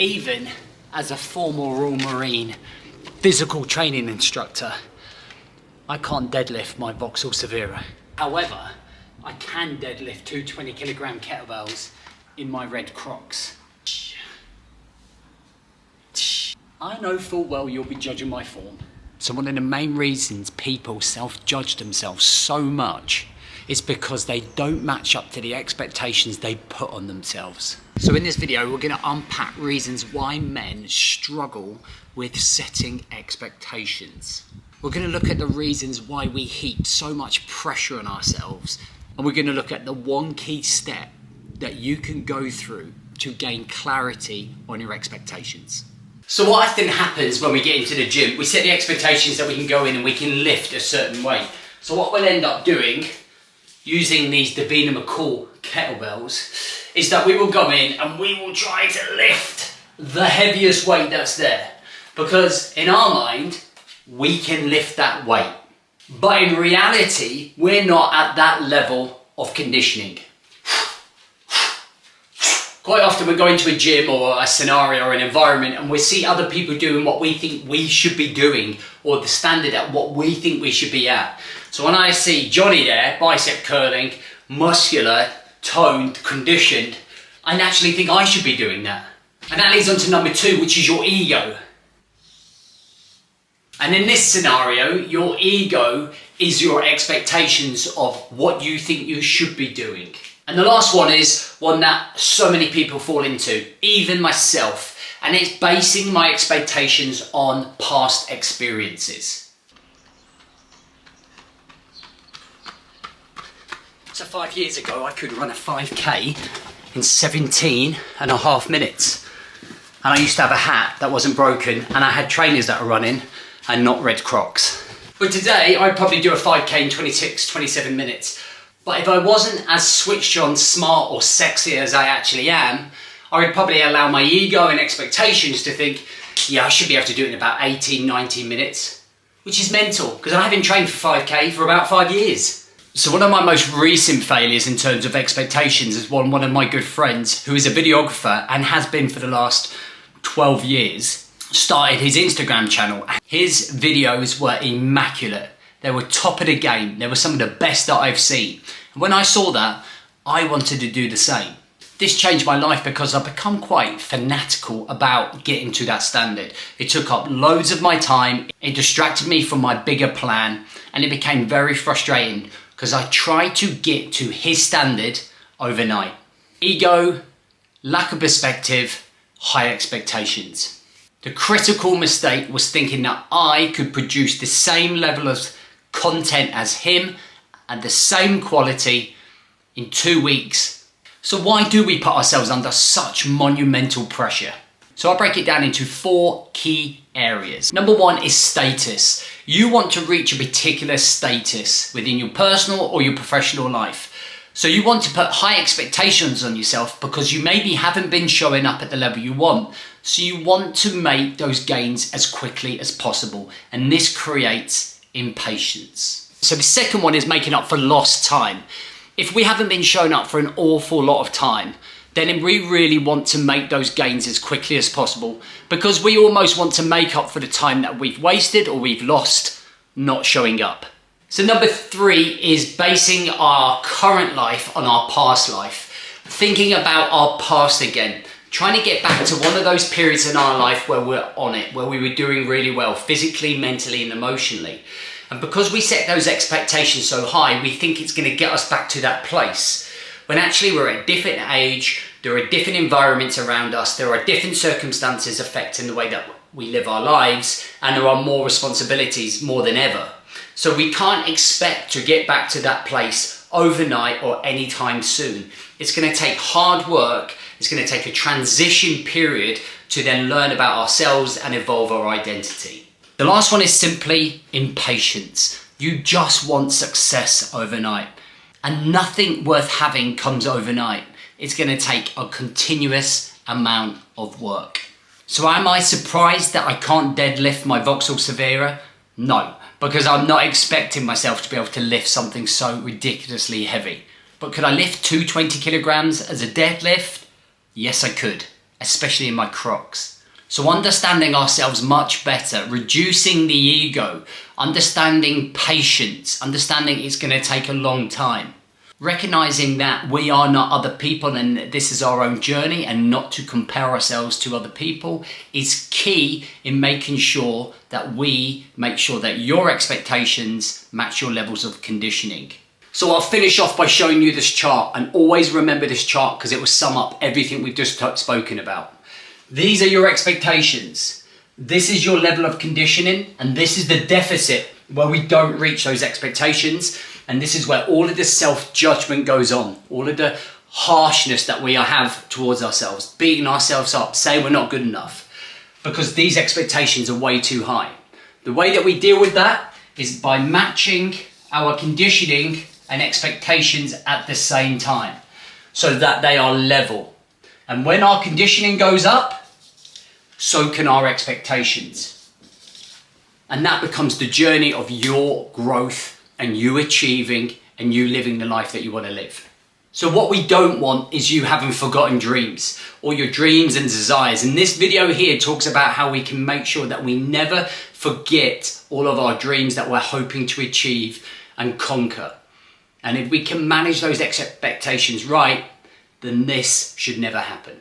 Even as a former Royal Marine physical training instructor, I can't deadlift my Vauxhall Severa. However, I can deadlift two 20-kilogram kettlebells in my red Crocs. I know full well you'll be judging my form. So one of the main reasons people self-judge themselves so much is because they don't match up to the expectations they put on themselves. So in this video, we're going to unpack reasons why men struggle with setting expectations. We're going to look at the reasons why we heap so much pressure on ourselves, and we're going to look at the one key step that you can go through to gain clarity on your expectations. So what often happens when we get into the gym, we set the expectations that we can go in and we can lift a certain weight. So what we'll end up doing, using these Davina McCall kettlebells, is that we will go in and we will try to lift the heaviest weight that's there. Because in our mind, we can lift that weight. But in reality, we're not at that level of conditioning. Quite often we go into a gym or a scenario or an environment and we see other people doing what we think we should be doing, or the standard at what we think we should be at. So when I see Johnny there, bicep curling, muscular, toned, conditioned, I naturally think I should be doing that. And that leads on to number two, which is your ego. And in this scenario, your ego is your expectations of what you think you should be doing. And the last one is one that so many people fall into, even myself, and it's basing my expectations on past experiences. So 5 years ago, I could run a 5K in 17.5 minutes. And I used to have a hat that wasn't broken, and I had trainers that were running and not red Crocs. But today, I'd probably do a 5K in 26, 27 minutes. But if I wasn't as switched on, smart or sexy as I actually am, I would probably allow my ego and expectations to think, yeah, I should be able to do it in about 18, 19 minutes, which is mental because I haven't trained for 5K for about 5 years. So one of my most recent failures in terms of expectations is one of my good friends who is a videographer and has been for the last 12 years, started his Instagram channel. His videos were immaculate. They were top of the game. They were some of the best that I've seen. And when I saw that, I wanted to do the same. This changed my life because I've become quite fanatical about getting to that standard. It took up loads of my time. It distracted me from my bigger plan. And it became very frustrating because I tried to get to his standard overnight. Ego, lack of perspective, high expectations. The critical mistake was thinking that I could produce the same level of content as him and the same quality in 2 weeks. So why do we put ourselves under such monumental pressure? So I break it down into 4 key areas. Number 1 is status. You want to reach a particular status within your personal or your professional life. So you want to put high expectations on yourself because you maybe haven't been showing up at the level you want. So you want to make those gains as quickly as possible. And this creates impatience. So the second one is making up for lost time. If we haven't been shown up for an awful lot of time, then we really want to make those gains as quickly as possible because we almost want to make up for the time that we've wasted or we've lost not showing up. So number 3 is basing our current life on our past life. Thinking about our past again. Trying to get back to one of those periods in our life where we're on it, where we were doing really well, physically, mentally, and emotionally. And because we set those expectations so high, we think it's going to get us back to that place. When actually we're at a different age, there are different environments around us, there are different circumstances affecting the way that we live our lives, and there are more responsibilities more than ever. So we can't expect to get back to that place overnight or anytime soon. It's going to take hard work. It's going to take a transition period to then learn about ourselves and evolve our identity. The last one is simply impatience. You just want success overnight. And nothing worth having comes overnight. It's going to take a continuous amount of work. So am I surprised that I can't deadlift my Vauxhall Severa? No, because I'm not expecting myself to be able to lift something so ridiculously heavy. But could I lift 220 kilograms as a deadlift? Yes, I could. especially in my Crocs. So understanding ourselves much better, reducing the ego, understanding patience, understanding it's going to take a long time. Recognizing that we are not other people and this is our own journey, and not to compare ourselves to other people is key in making sure that we make sure that your expectations match your levels of conditioning. So I'll finish off by showing you this chart, and always remember this chart because it will sum up everything we've just spoken about. These are your expectations. This is your level of conditioning, and this is the deficit where we don't reach those expectations. And this is where all of the self-judgment goes on, all of the harshness that we have towards ourselves, beating ourselves up, saying we're not good enough, because these expectations are way too high. The way that we deal with that is by matching our conditioning and expectations at the same time, so that they are level. And when our conditioning goes up, so can our expectations. And that becomes the journey of your growth and you achieving and you living the life that you want to live. So what we don't want is you having forgotten dreams or your dreams and desires. And this video here talks about how we can make sure that we never forget all of our dreams that we're hoping to achieve and conquer. And if we can manage those expectations right, then this should never happen.